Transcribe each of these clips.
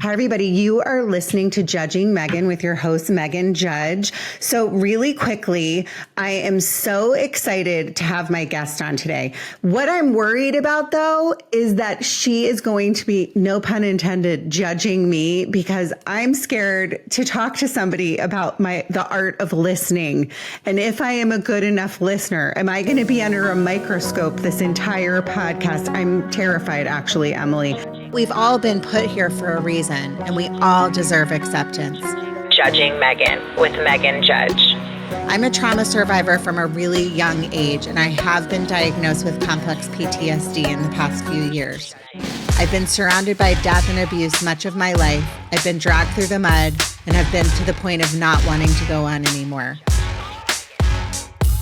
Hi, everybody. You are listening to Judging Meghan with your host, Meghan Judge. So really quickly, I am so excited to have my guest on today. What I'm worried about, though, is that she is going to be, no pun intended, judging me because I'm scared to talk to somebody about the art of listening. And if I am a good enough listener, am I going to be under a microscope this entire podcast? I'm terrified, actually, Emily. We've all been put here for a reason, and we all deserve acceptance. Judging Meghan with Meghan Judge. I'm a trauma survivor from a really young age, and I have been diagnosed with complex PTSD in the past few years. I've been surrounded by death and abuse much of my life. I've been dragged through the mud and have been to the point of not wanting to go on anymore.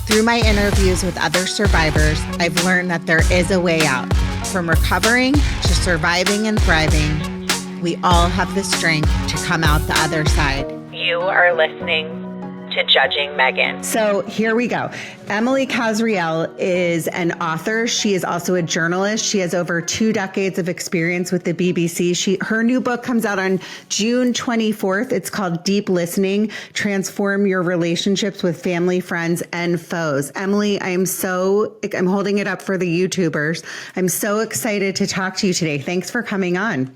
Through my interviews with other survivors, I've learned that there is a way out. From recovering to surviving and thriving, we all have the strength to come out the other side. You are listening to Judging Meghan. So here we go. Emily Kasriel is an author. She is also a journalist. She has over 2 decades of experience with the BBC. Her new book comes out on June 24th. It's called Deep Listening, Transform Your Relationships with Family, Friends, and Foes. Emily, I'm holding it up for the YouTubers. I'm so excited to talk to you today. Thanks for coming on.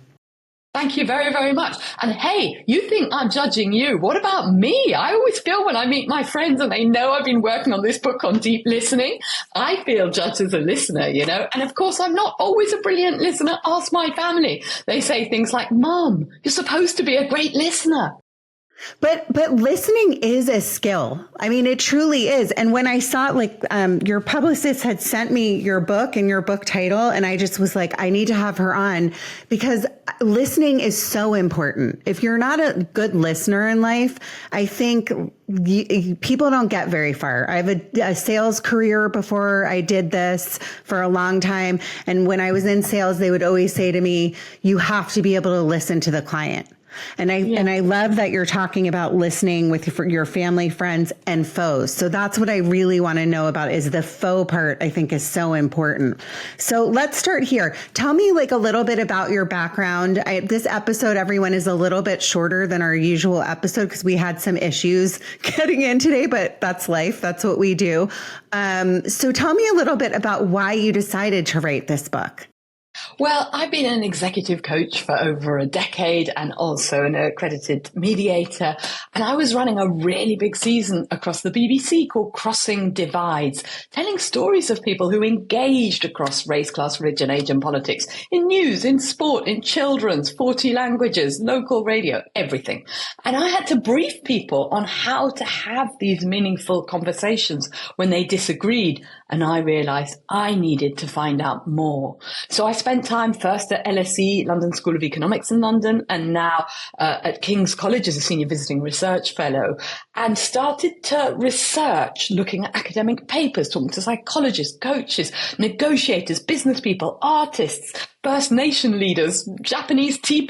Thank you very, very much. And hey, you think I'm judging you. What about me? I always feel when I meet my friends and they know I've been working on this book on deep listening, I feel judged as a listener, And of course, I'm not always a brilliant listener. Ask my family. They say things like, Mom, you're supposed to be a great listener. But listening is a skill. I mean, it truly is. And when I saw your publicist had sent me your book and your book title, and I just was like, I need to have her on because listening is so important. If you're not a good listener in life, I think people don't get very far. I have a sales career before I did this for a long time. And when I was in sales, they would always say to me, you have to be able to listen to the client. And I love that you're talking about listening with your family, friends, and foes. So that's what I really want to know about is the faux part. I think is so important. So let's start here. Tell me a little bit about your background. This episode, everyone, is a little bit shorter than our usual episode because we had some issues getting in today, but that's life. That's what we do. So tell me a little bit about why you decided to write this book. Well, I've been an executive coach for over a decade and also an accredited mediator. And I was running a really big season across the BBC called Crossing Divides, telling stories of people who engaged across race, class, religion, age and politics in news, in sport, in children's, 40 languages, local radio, everything. And I had to brief people on how to have these meaningful conversations when they disagreed. And I realized I needed to find out more. So I spent time first at LSE, London School of Economics in London, and now at King's College as a senior visiting research fellow, and started to research, looking at academic papers, talking to psychologists, coaches, negotiators, business people, artists, First Nation leaders, Japanese tea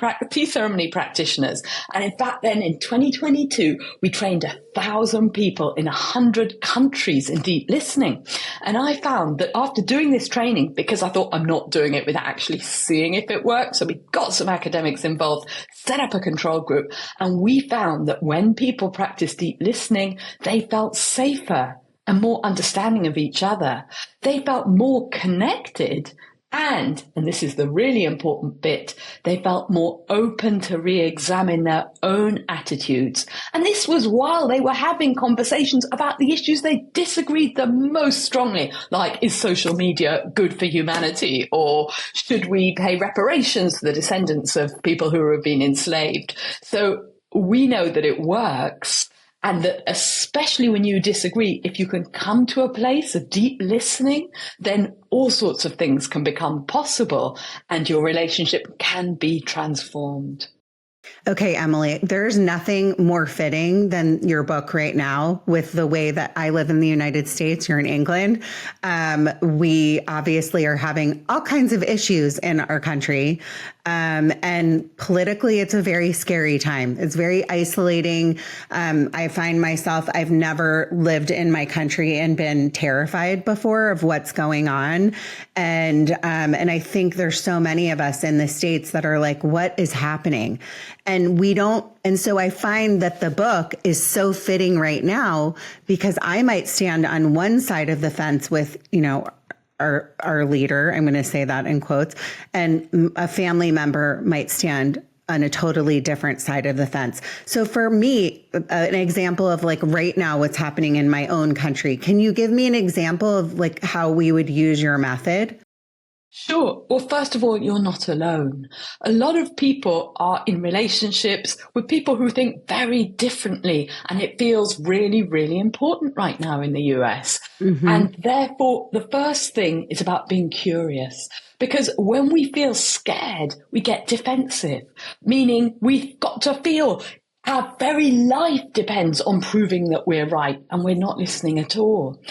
ceremony practitioners. And in fact, then in 2022, we trained 1,000 people in 100 countries in deep listening. And I found that after doing this training, because I thought I'm not doing it without actually seeing if it worked, so we got some academics involved, set up a control group, and we found that when people practiced deep listening, they felt safer and more understanding of each other. They felt more connected. And this is the really important bit, they felt more open to re-examine their own attitudes. And this was while they were having conversations about the issues they disagreed the most strongly, like, is social media good for humanity? Or should we pay reparations to the descendants of people who have been enslaved? So we know that it works. And that especially when you disagree, if you can come to a place of deep listening, then all sorts of things can become possible and your relationship can be transformed. Okay, Emily, there's nothing more fitting than your book right now with the way that I live in the United States. You're in England. We obviously are having all kinds of issues in our country. And politically, it's a very scary time. It's very isolating. I find myself, I've never lived in my country and been terrified before of what's going on. And I think there's so many of us in the States that are like, what is happening? And so I find that the book is so fitting right now because I might stand on one side of the fence with, our leader, I'm going to say that in quotes, and a family member might stand on a totally different side of the fence. So for me, an example of like right now, what's happening in my own country, can you give me an example of like how we would use your method? Sure. Well, first of all, you're not alone. A lot of people are in relationships with people who think very differently, and it feels really, really important right now in the US. And therefore, the first thing is about being curious, because when we feel scared, we get defensive, meaning we've got to feel our very life depends on proving that we're right, and we're not listening at all.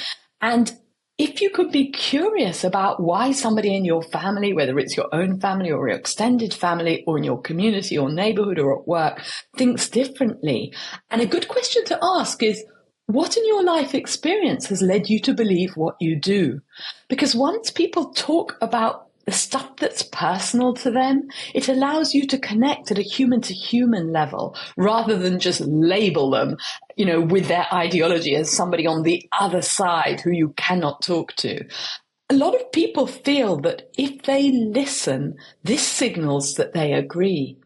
And if you could be curious about why somebody in your family, whether it's your own family or your extended family or in your community or neighborhood or at work, thinks differently. And a good question to ask is, what in your life experience has led you to believe what you do? Because once people talk about the stuff that's personal to them, it allows you to connect at a human to human level rather than just label them, with their ideology as somebody on the other side who you cannot talk to. A lot of people feel that if they listen, this signals that they agree.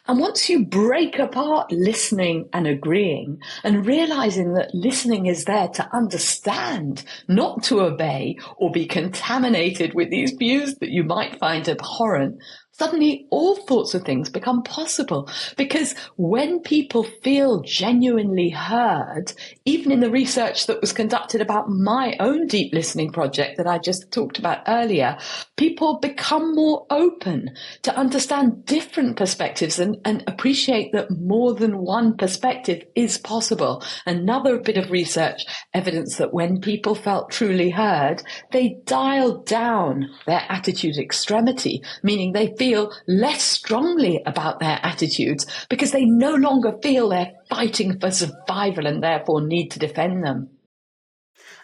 And once you break apart listening and agreeing and realizing that listening is there to understand, not to obey or be contaminated with these views that you might find abhorrent, suddenly all sorts of things become possible. Because when people feel genuinely heard, even in the research that was conducted about my own deep listening project that I just talked about earlier, people become more open to understand different perspectives and appreciate that more than one perspective is possible. Another bit of research evidence that when people felt truly heard, they dialed down their attitude extremity, meaning they feel less strongly about their attitudes because they no longer feel they're fighting for survival and therefore need to defend them.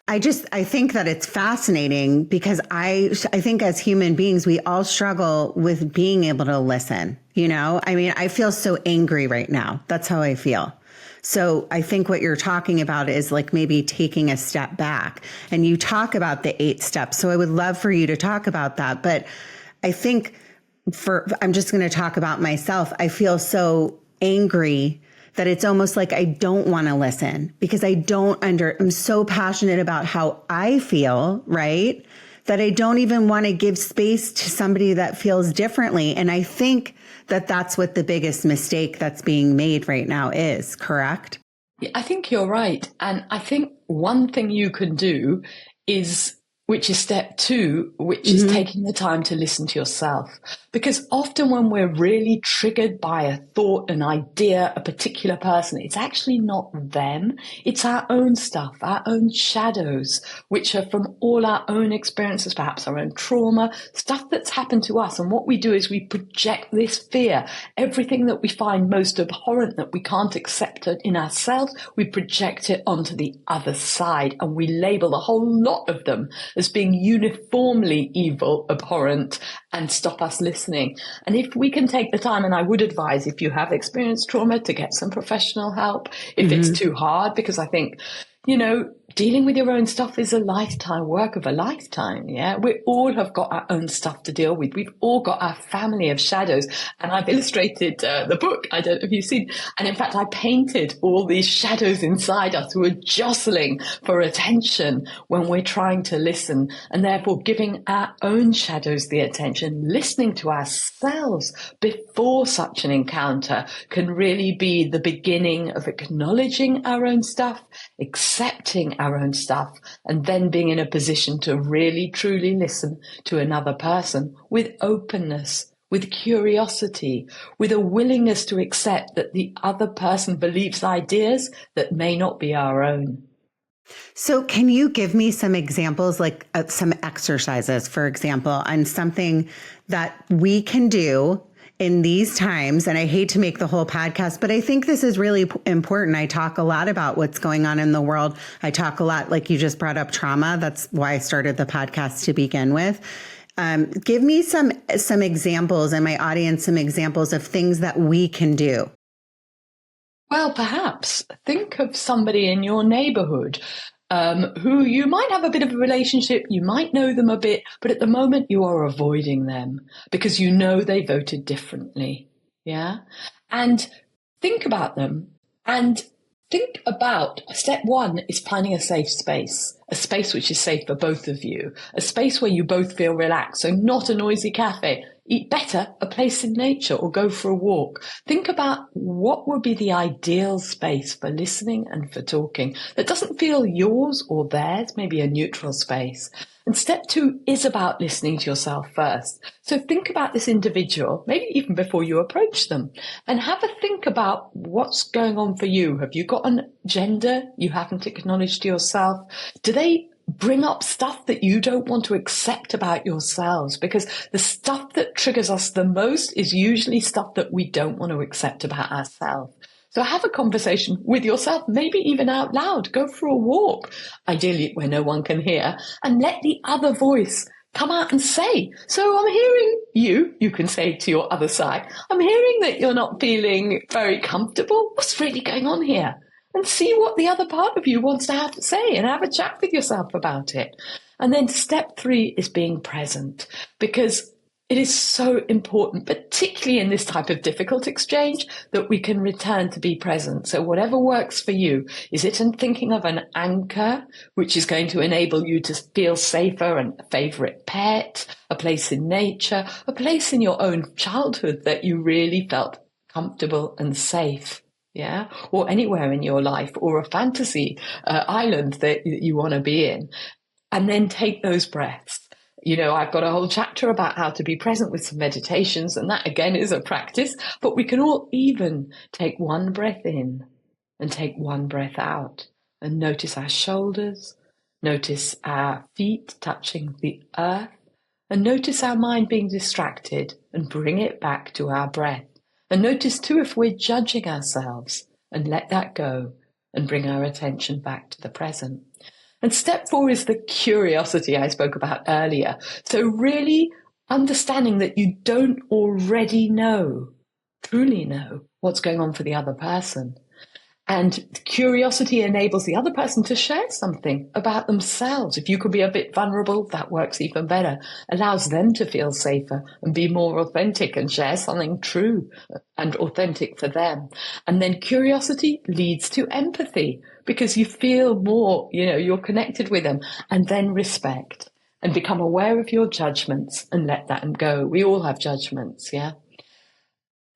I think that it's fascinating because I think as human beings, we all struggle with being able to listen. I feel so angry right now. That's how I feel. So I think what you're talking about is like maybe taking a step back, and you talk about the 8 steps. So I would love for you to talk about that. But I think I'm just going to talk about myself. I feel so angry that it's almost like I don't want to listen because I'm so passionate about how I feel, right? That I don't even want to give space to somebody that feels differently. And I think that that's what the biggest mistake that's being made right now is, correct? I think you're right. And I think one thing you can do which is step 2, which is taking the time to listen to yourself. Because often when we're really triggered by a thought, an idea, a particular person, it's actually not them. It's our own stuff, our own shadows, which are from all our own experiences, perhaps our own trauma, stuff that's happened to us. And what we do is we project this fear, everything that we find most abhorrent that we can't accept in ourselves, we project it onto the other side, and we label a whole lot of them as being uniformly evil, abhorrent, and stop us listening. And if we can take the time, and I would advise if you have experienced trauma to get some professional help, if it's too hard, because I think, dealing with your own stuff is a lifetime work of a lifetime. Yeah, we all have got our own stuff to deal with. We've all got our family of shadows. And I've illustrated the book. I don't know if you've seen. And in fact, I painted all these shadows inside us who are jostling for attention when we're trying to listen, and therefore giving our own shadows the attention. Listening to ourselves before such an encounter can really be the beginning of acknowledging our own stuff, accepting our own stuff, and then being in a position to really truly listen to another person with openness, with curiosity, with a willingness to accept that the other person believes ideas that may not be our own. So can you give me some examples, like some exercises, for example, on something that we can do in these times? And I hate to make the whole podcast, but I think this is really important. I talk a lot about what's going on in the world. I talk a lot, like you just brought up trauma. That's why I started the podcast to begin with. Give me some examples, and my audience some examples of things that we can do. Well, perhaps think of somebody in your neighborhood who you might have a bit of a relationship, you might know them a bit, but at the moment you are avoiding them because you know they voted differently. Yeah. And think about them and think about step one is finding a safe space, a space which is safe for both of you, a space where you both feel relaxed. So not a noisy cafe. Eat better, a place in nature, or go for a walk. Think about what would be the ideal space for listening and for talking that doesn't feel yours or theirs, maybe a neutral space. And step two is about listening to yourself first. So think about this individual, maybe even before you approach them, and have a think about what's going on for you. Have you got an agenda you haven't acknowledged to yourself? Do they bring up stuff that you don't want to accept about yourselves? Because the stuff that triggers us the most is usually stuff that we don't want to accept about ourselves. So have a conversation with yourself, maybe even out loud. Go for a walk, ideally where no one can hear, and let the other voice come out and say, so I'm hearing you can say to your other side, I'm hearing that you're not feeling very comfortable. What's really going on here? And see what the other part of you wants to have to say and have a chat with yourself about it. And then step three is being present, because it is so important, particularly in this type of difficult exchange, that we can return to be present. So whatever works for you, is it in thinking of an anchor, which is going to enable you to feel safer, and a favorite pet, a place in nature, a place in your own childhood that you really felt comfortable and safe. Yeah, or anywhere in your life, or a fantasy island that you want to be in, and then take those breaths. You know, I've got a whole chapter about how to be present with some meditations, and that again is a practice, but we can all even take one breath in and take one breath out and notice our shoulders, notice our feet touching the earth, and notice our mind being distracted and bring it back to our breath. And notice too if we're judging ourselves, and let that go and bring our attention back to the present. And step four is the curiosity I spoke about earlier. So really understanding that you don't already truly know what's going on for the other person. And curiosity enables the other person to share something about themselves. If you could be a bit vulnerable, that works even better. Allows them to feel safer and be more authentic and share something true and authentic for them. And then curiosity leads to empathy, because you feel more, you're connected with them. And then respect, and become aware of your judgments and let them go. We all have judgments, yeah?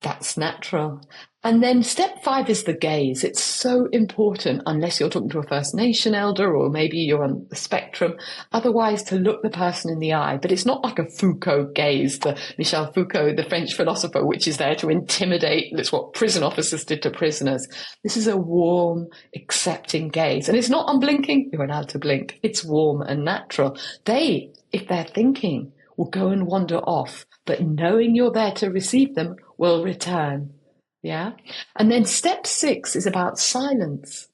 That's natural. And then step five is the gaze. It's so important, unless you're talking to a First Nation elder or maybe you're on the spectrum, otherwise to look the person in the eye. But it's not like a Foucault gaze, the Michel Foucault, the French philosopher, which is there to intimidate. That's what prison officers did to prisoners. This is a warm, accepting gaze. And it's not unblinking. You're allowed to blink. It's warm and natural. They, if they're thinking, will go and wander off, but knowing you're there to receive them will return. Yeah. And then step six is about silence.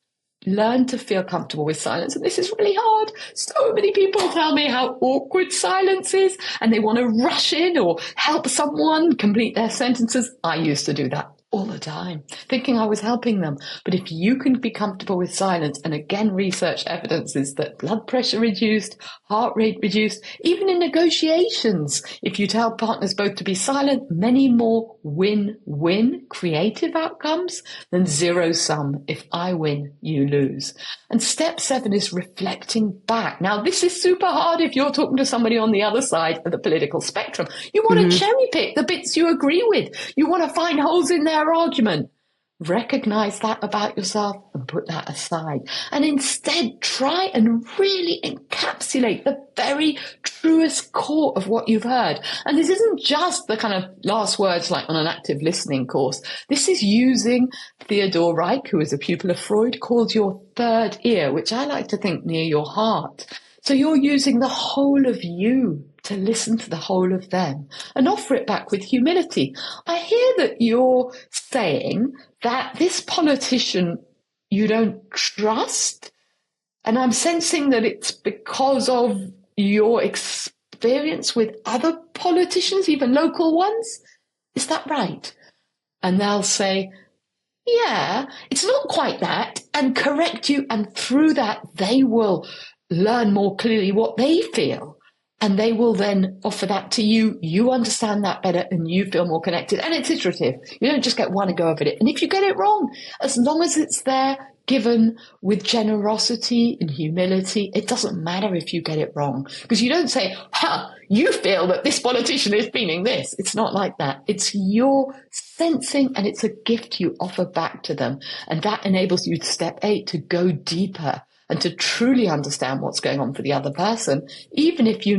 Learn to feel comfortable with silence. And this is really hard. So many people tell me how awkward silence is, and they want to rush in or help someone complete their sentences. I used to do that all the time, thinking I was helping them. But if you can be comfortable with silence, and again, research evidences that blood pressure reduced, heart rate reduced, even in negotiations, if you tell partners both to be silent, many more win-win creative outcomes than zero-sum. If I win, you lose. And step seven is reflecting back. Now, this is super hard if you're talking to somebody on the other side of the political spectrum. You want to cherry pick the bits you agree with. You want to find holes in their argument. Recognize that about yourself and put that aside. And instead, try and really encapsulate the very truest core of what you've heard. And this isn't just the kind of last words like on an active listening course. This is using Theodore Reich, who is a pupil of Freud, called your third ear, which I like to think near your heart. So you're using the whole of you to listen to the whole of them and offer it back with humility. I hear that you're saying that this politician you don't trust, and I'm sensing that it's because of your experience with other politicians, even local ones? Is that right? And they'll say, yeah, it's not quite that, and correct you. And through that, they will learn more clearly what they feel. And they will then offer that to you. You understand that better and you feel more connected. And it's iterative. You don't just get one go of it. And if you get it wrong, as long as it's there, given with generosity and humility, it doesn't matter if you get it wrong. Because you don't say, you feel that this politician is feeling this. It's not like that. It's your sensing, and it's a gift you offer back to them. And that enables you to step 8 to go deeper and to truly understand what's going on for the other person, even if you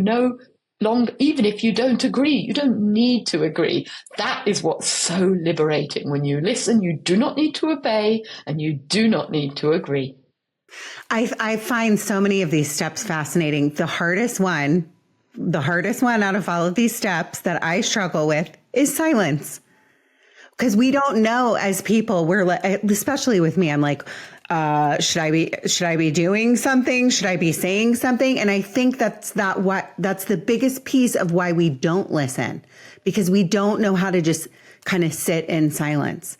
even if you don't agree. You don't need to agree. That is what's so liberating. When you listen, you do not need to obey, and you do not need to agree. I find so many of these steps fascinating. The hardest one out of all of these steps that I struggle with is silence. Because we don't know as people, especially with me, I'm like, should I be doing something? Should I be saying something? And I think that's the biggest piece of why we don't listen, because we don't know how to just kind of sit in silence.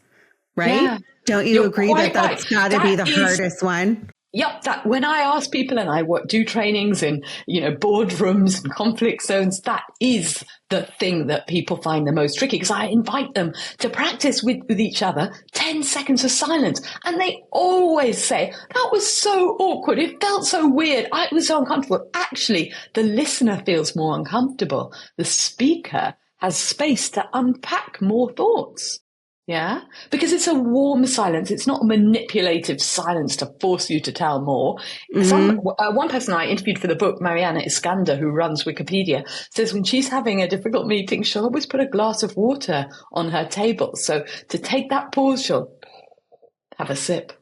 Right? Yeah. Don't you agree that that's got to be the hardest one? Yep. That when I ask people, and I do trainings in, boardrooms and conflict zones, that is the thing that people find the most tricky, because I invite them to practice with each other 10 seconds of silence. And they always say, that was so awkward. It felt so weird. I was so uncomfortable. Actually, the listener feels more uncomfortable. The speaker has space to unpack more thoughts. Yeah, because it's a warm silence. It's not a manipulative silence to force you to tell more. One person I interviewed for the book, Mariana Iskander, who runs Wikipedia, says when she's having a difficult meeting, she'll always put a glass of water on her table. So to take that pause, she'll have a sip.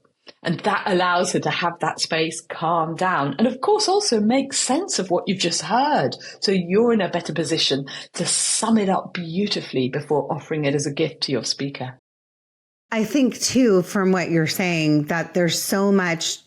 And that allows her to have that space, calm down, and of course also make sense of what you've just heard. So you're in a better position to sum it up beautifully before offering it as a gift to your speaker. I think too, from what you're saying, that there's so much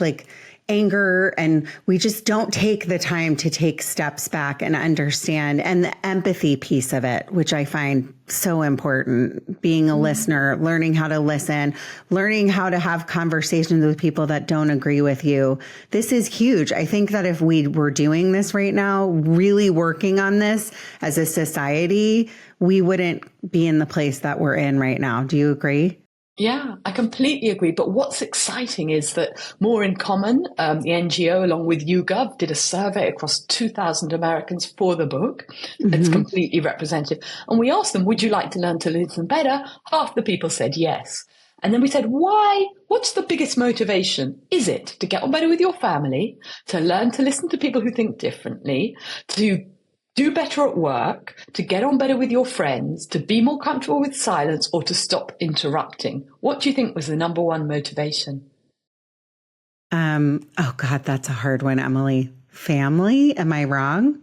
like anger, and we just don't take the time to take steps back and understand, and the empathy piece of it, which I find so important. Being a listener, learning how to listen, learning how to have conversations with people that don't agree with you. This is huge. I think that if we were doing this right now, really working on this as a society, we wouldn't be in the place that we're in right now. Do you agree? Yeah, I completely agree. But what's exciting is that More in Common, the NGO, along with YouGov, did a survey across 2,000 Americans for the book. It's completely representative. And we asked them, would you like to learn to listen better? Half the people said yes. And then we said, why? What's the biggest motivation? Is it to get on better with your family, to learn to listen to people who think differently, to do better at work, to get on better with your friends, to be more comfortable with silence, or to stop interrupting? What do you think was the number one motivation? Oh God, that's a hard one, Emily. Family? Am I wrong?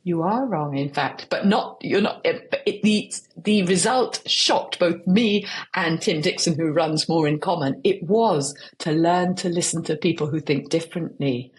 You are wrong, in fact, but you're not. The result shocked both me and Tim Dixon, who runs More in Common. It was to learn to listen to people who think differently.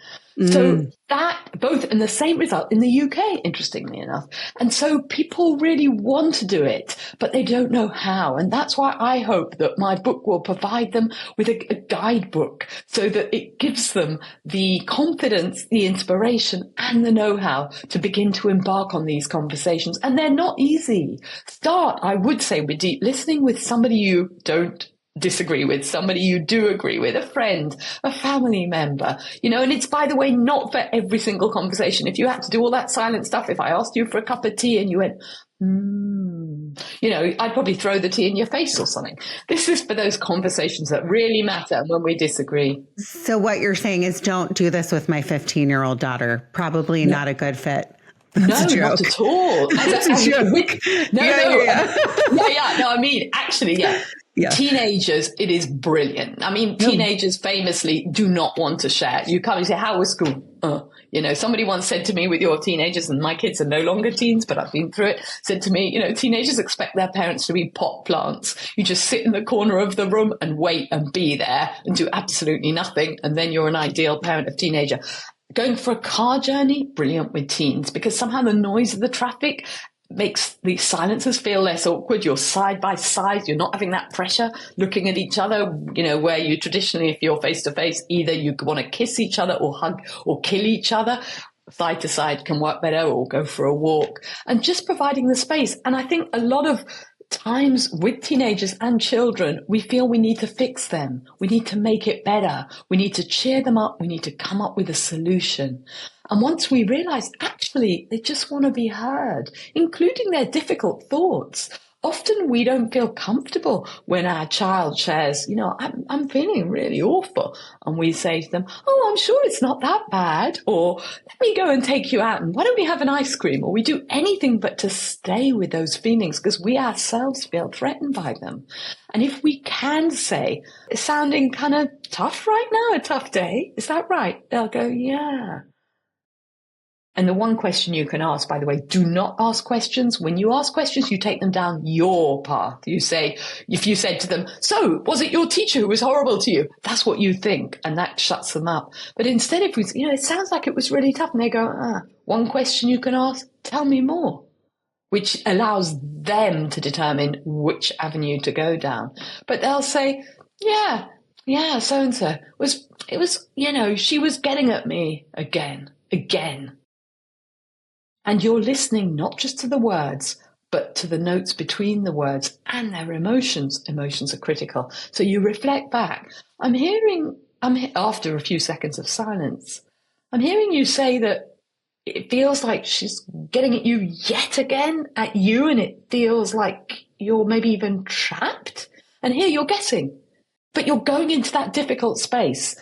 So that both, and the same result in the UK, interestingly enough. And so people really want to do it, but they don't know how. And that's why I hope that my book will provide them with a guidebook, so that it gives them the confidence, the inspiration, and the know-how to begin to embark on these conversations. And they're not easy. Start, I would say, with deep listening with somebody you don't disagree with, somebody you do agree with, a friend, a family member, and it's, by the way, not for every single conversation. If you had to do all that silent stuff, if I asked you for a cup of tea and you went, I'd probably throw the tea in your face or something. This is for those conversations that really matter and when we disagree. So what you're saying is, don't do this with my 15-year-old daughter. Probably not a good fit. That's not at all. That's a joke. No, I mean, actually, yeah. Teenagers, it is brilliant. I mean, teenagers famously do not want to share. You come and say, how was school? Somebody once said to me, with your teenagers, and my kids are no longer teens, but I've been through it, said to me, teenagers expect their parents to be pot plants. You just sit in the corner of the room and wait and be there and do absolutely nothing. And then you're an ideal parent of teenager. Going for a car journey, brilliant with teens, because somehow the noise of the traffic makes the silences feel less awkward. You're side by side. You're not having that pressure looking at each other, where you traditionally, if you're face to face, either you want to kiss each other or hug or kill each other. Side to side can work better, or go for a walk, and just providing the space. And I think a lot of times with teenagers and children, we feel we need to fix them. We need to make it better. We need to cheer them up. We need to come up with a solution. And once we realize, actually, they just want to be heard, including their difficult thoughts. Often we don't feel comfortable when our child shares, I'm feeling really awful. And we say to them, oh, I'm sure it's not that bad. Or let me go and take you out. And why don't we have an ice cream? Or we do anything but to stay with those feelings because we ourselves feel threatened by them. And if we can say, it's sounding kind of tough right now, a tough day. Is that right? They'll go, yeah. And the one question you can ask, by the way, do not ask questions. When you ask questions, you take them down your path. You say, if you said to them, so was it your teacher who was horrible to you? That's what you think. And that shuts them up. But instead, if we, it sounds like it was really tough. And they go, one question you can ask, tell me more, which allows them to determine which avenue to go down. But they'll say, yeah, so-and-so it was, she was getting at me again. And you're listening not just to the words, but to the notes between the words and their emotions. Emotions are critical. So you reflect back. After a few seconds of silence, I'm hearing you say that it feels like she's getting at you yet again, and it feels like you're maybe even trapped. And here you're guessing, but you're going into that difficult space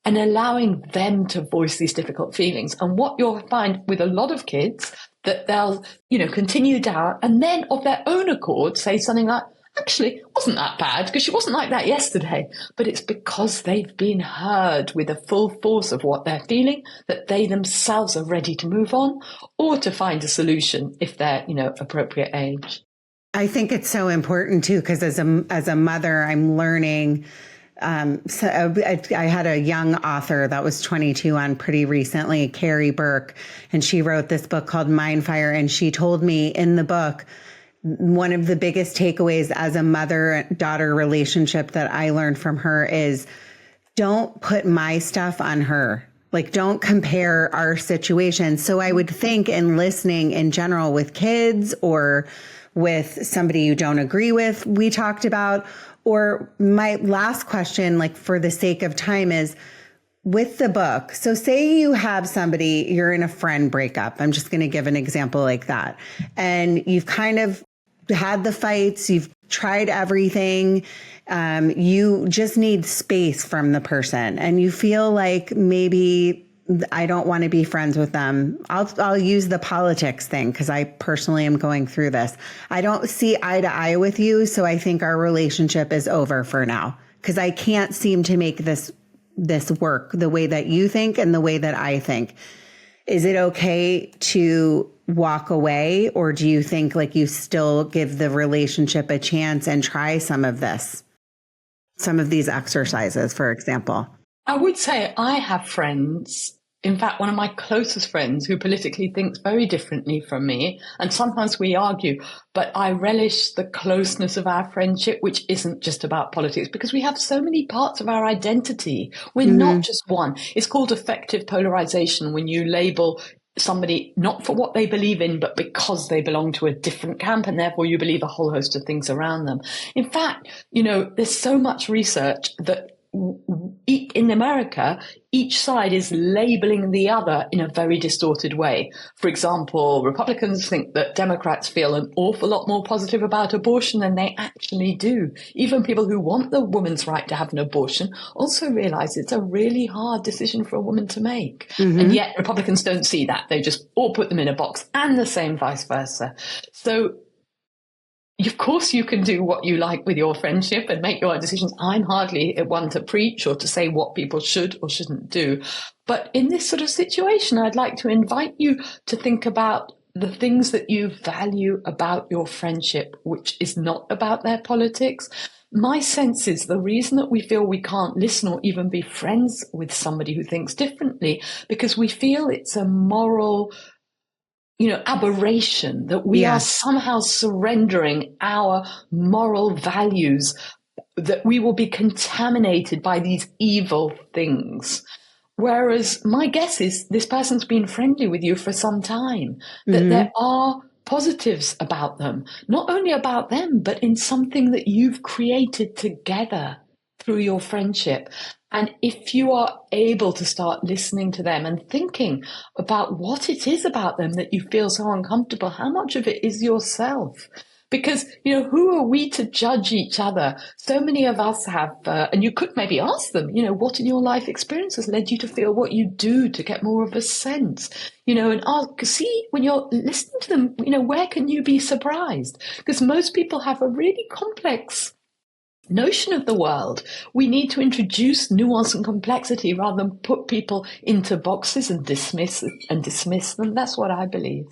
and allowing them to voice these difficult feelings. And what you'll find with a lot of kids, that they'll, continue down and then of their own accord say something like, actually, it wasn't that bad because she wasn't like that yesterday. But it's because they've been heard with the full force of what they're feeling, that they themselves are ready to move on or to find a solution if they're, appropriate age. I think it's so important too, because as a mother, I'm learning. So I had a young author that was 22 on pretty recently, Carrie Burke, and she wrote this book called Mindfire. And she told me in the book, one of the biggest takeaways as a mother-daughter relationship that I learned from her is don't put my stuff on her. Like, don't compare our situation. So I would think in listening in general with kids or with somebody you don't agree with, we talked about. Or my last question, like for the sake of time, is with the book. So say you have somebody, you're in a friend breakup. I'm just going to give an example like that. And you've kind of had the fights, you've tried everything. You just need space from the person and you feel like maybe I don't want to be friends with them. I'll use the politics thing because I personally am going through this. I don't see eye to eye with you, so I think our relationship is over for now because I can't seem to make this work the way that you think and the way that I think. Is it okay to walk away, or do you think like you still give the relationship a chance and try some of these exercises, for example? I would say I have friends, in fact, one of my closest friends who politically thinks very differently from me. And sometimes we argue, but I relish the closeness of our friendship, which isn't just about politics, because we have so many parts of our identity. We're not just one. It's called affective polarization when you label somebody not for what they believe in, but because they belong to a different camp, and therefore you believe a whole host of things around them. In fact, there's so much research that in America, each side is labeling the other in a very distorted way. For example, Republicans think that Democrats feel an awful lot more positive about abortion than they actually do. Even people who want the woman's right to have an abortion also realize it's a really hard decision for a woman to make. And yet Republicans don't see that. They just all put them in a box, and the same vice versa. So of course, you can do what you like with your friendship and make your own decisions. I'm hardly one to preach or to say what people should or shouldn't do. But in this sort of situation, I'd like to invite you to think about the things that you value about your friendship, which is not about their politics. my sense is the reason that we feel we can't listen or even be friends with somebody who thinks differently, because we feel it's a moral, aberration, that we are somehow surrendering our moral values, that we will be contaminated by these evil things. Whereas my guess is this person's been friendly with you for some time, that there are positives about them, not only about them, but in something that you've created together through your friendship. And if you are able to start listening to them and thinking about what it is about them that you feel so uncomfortable, how much of it is yourself? Because, who are we to judge each other? So many of us have, and you could maybe ask them, what in your life experience has led you to feel what you do, to get more of a sense, and ask, see, when you're listening to them, where can you be surprised? Because most people have a really complex notion of the world. We need to introduce nuance and complexity rather than put people into boxes and dismiss them. That's what I believe.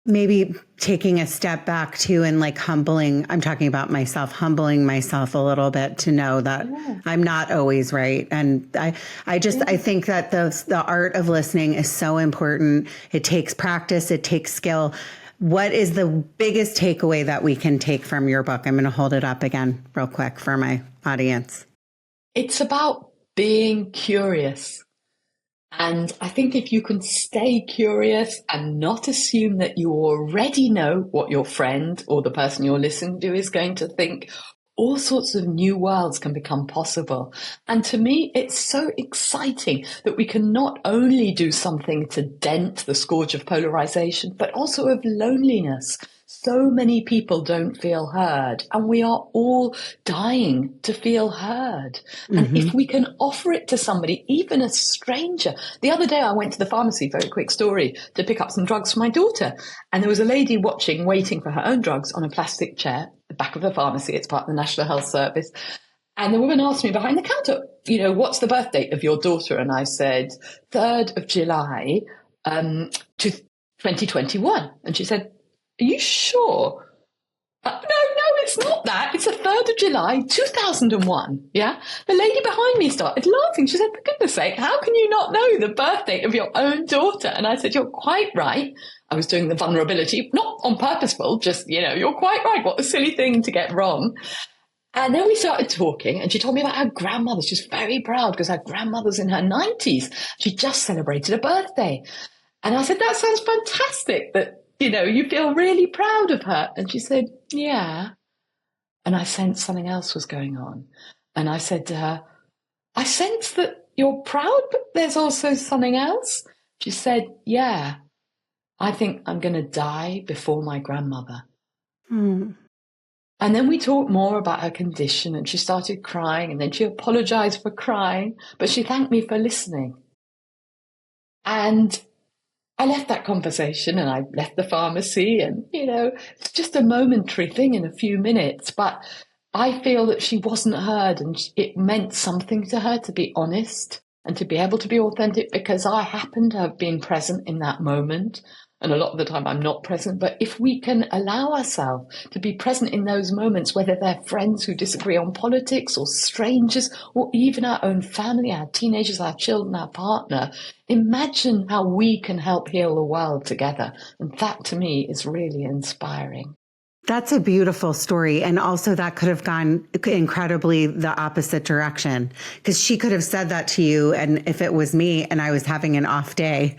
Maybe taking a step back too, and like I'm talking about myself, humbling myself a little bit to know that I'm not always right. And I think that the art of listening is so important. It takes practice. It takes skill. What is the biggest takeaway that we can take from your book? I'm going to hold it up again real quick for my audience. It's about being curious. And I think if you can stay curious and not assume that you already know what your friend or the person you're listening to is going to think, all sorts of new worlds can become possible. And to me, it's so exciting that we can not only do something to dent the scourge of polarization, but also of loneliness. So many people don't feel heard, and we are all dying to feel heard. And if we can offer it to somebody, even a stranger. The other day I went to the pharmacy, very quick story, to pick up some drugs for my daughter. And there was a lady waiting for her own drugs on a plastic chair, the back of the pharmacy. It's part of the National Health Service. And the woman asked me behind the counter, what's the birth date of your daughter? And I said, 3rd of July, 2021. And she said, are you sure? No, it's not that. It's the 3rd of July, 2001. Yeah. The lady behind me started laughing. She said, for goodness sake, how can you not know the birth date of your own daughter? And I said, you're quite right. I was doing the vulnerability, not on purposeful, just, you're quite right. What a silly thing to get wrong. And then we started talking, and she told me about her grandmother. She's very proud because her grandmother's in her 90s. She just celebrated a birthday. And I said, that sounds fantastic that, you feel really proud of her. And she said, yeah. And I sensed something else was going on. And I said to her, I sense that you're proud, but there's also something else. She said, yeah, I think I'm going to die before my grandmother. And then we talked more about her condition, and she started crying, and then she apologized for crying, but she thanked me for listening. And I left that conversation, and I left the pharmacy, and, it's just a momentary thing in a few minutes, but I feel that she wasn't heard, and it meant something to her to be honest and to be able to be authentic, because I happen to have been present in that moment. And a lot of the time I'm not present. But if we can allow ourselves to be present in those moments, whether they're friends who disagree on politics or strangers or even our own family, our teenagers, our children, our partner, imagine how we can help heal the world together. And that to me is really inspiring. That's a beautiful story. And also that could have gone incredibly the opposite direction, because she could have said that to you. And if it was me and I was having an off day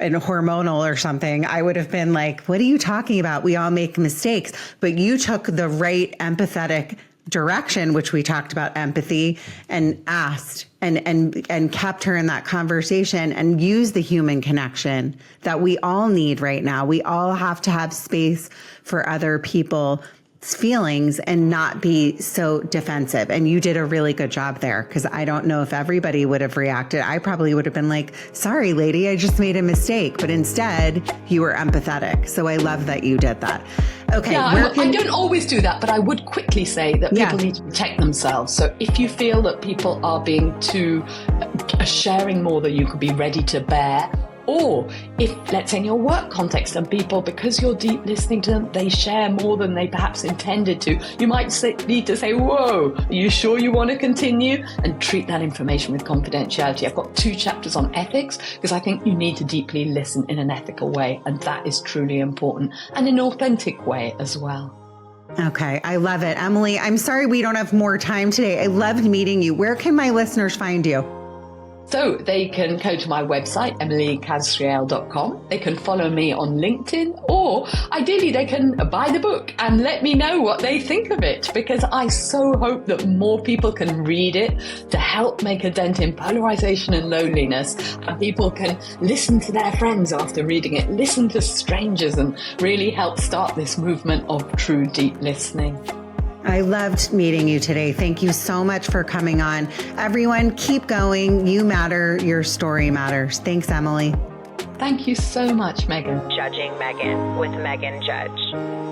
and hormonal or something, I would have been like, what are you talking about? We all make mistakes. But you took the right empathetic direction, which we talked about empathy, and asked and kept her in that conversation and used the human connection that we all need right now. We all have to have space for other people's feelings and not be so defensive. And you did a really good job there, because I don't know if everybody would have reacted. I probably would have been like, sorry, lady, I just made a mistake. But instead, you were empathetic. So I love that you did that. Okay. Yeah, I don't always do that, but I would quickly say that people need to protect themselves. So if you feel that people are being sharing more than you could be ready to bear, Or if, let's say in your work context and people, because you're deep listening to them, they share more than they perhaps intended to, you might need to say, whoa, are you sure you want to continue? And treat that information with confidentiality. I've got 2 chapters on ethics because I think you need to deeply listen in an ethical way. And that is truly important, and in an authentic way as well. Okay, I love it. Emily, I'm sorry we don't have more time today. I loved meeting you. Where can my listeners find you? So they can go to my website, emilykasriel.com. They can follow me on LinkedIn, or ideally they can buy the book and let me know what they think of it, because I so hope that more people can read it to help make a dent in polarization and loneliness, and people can listen to their friends after reading it, listen to strangers, and really help start this movement of true deep listening. I loved meeting you today. Thank you so much for coming on. Everyone, keep going. You matter. Your story matters. Thanks, Emily. Thank you so much, Meghan. Judging Meghan with Meghan Judge.